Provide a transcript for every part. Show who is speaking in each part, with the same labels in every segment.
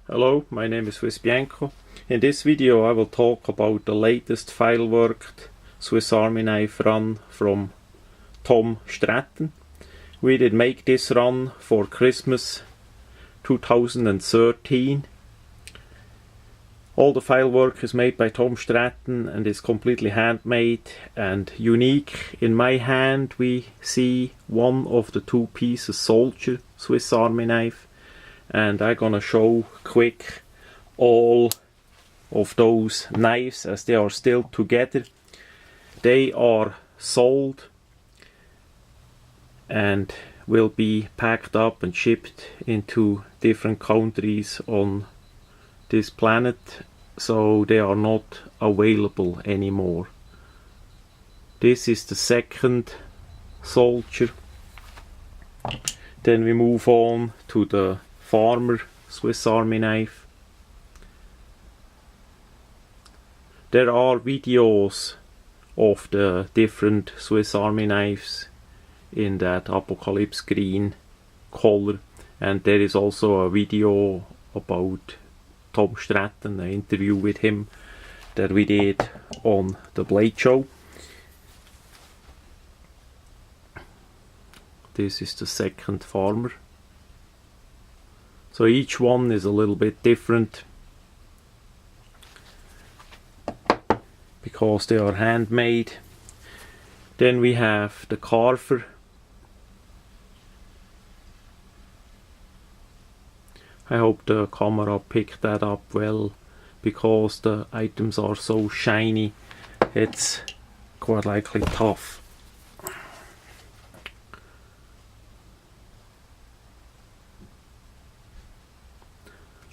Speaker 1: Hello, my name is swissbianco. In this video I will talk about the latest fileworked Swiss Army knife run from Tom Stratton. We did make this run for Christmas 2013. All the file work is made by Tom Stratton and is completely handmade and unique. In my hand we see one of the two pieces soldier Swiss Army knife, and I'm gonna show quick all of those knives as they are still together. They are sold and will be packed up and shipped into different countries on this planet, so they are not available anymore. This is the second soldier. Then we move on to the farmer Swiss Army knife. There are videos of the different Swiss Army knives in that apocalypse green color, and there is also a video about Tom Stratton, an interview with him that we did on the Blade Show. This is the second farmer. So each one is a little bit different because they are handmade. Then we have the carver. I hope the camera picked that up well, because the items are so shiny, it's quite likely tough.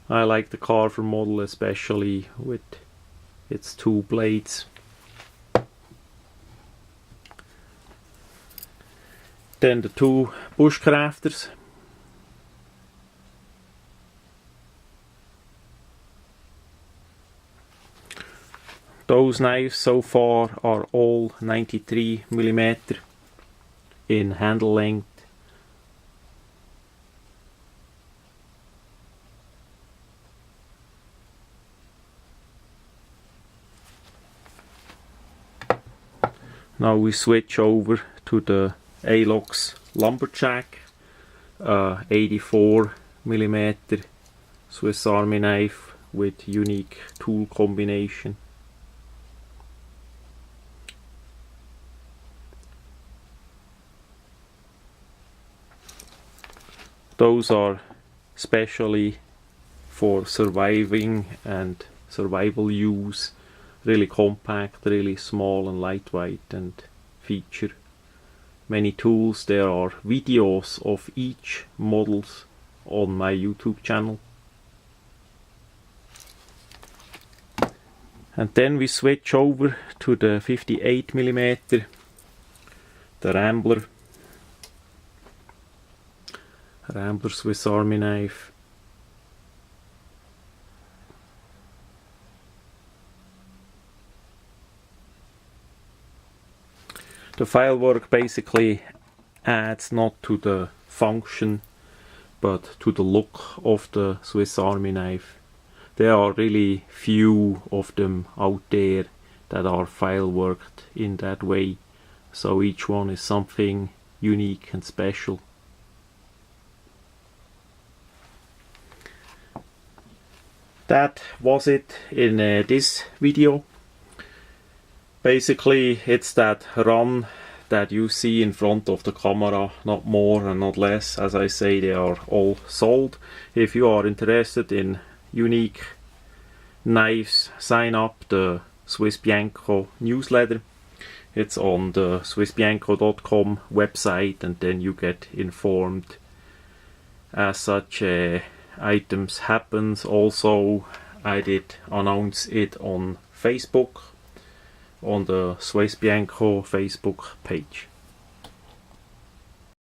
Speaker 1: I like the carver model, especially with its two blades. Then the two bushcrafters. Those knives so far are all 93mm in handle length. Now we switch over to the alox lumberjack, 84mm Swiss Army knife with unique tool combination. Those are specially for surviving and survival use. Really compact, really small and lightweight, and feature many tools. There are videos of each models on my YouTube channel. And then we switch over to the 58mm, the Rambler Swiss Army knife. The file work basically adds not to the function but to the look of the Swiss Army knife. There are really few of them out there that are file worked in that way, so each one is something unique and special. That was it in this video. Basically it's that run that you see in front of the camera, not more and not less. As I say, they are all sold. If you are interested in unique knives, sign up the swissbianco newsletter. It's on the swissbianco.com website, and then you get informed as such items happens. Also, I did announce it on Facebook, on the swissbianco Facebook page.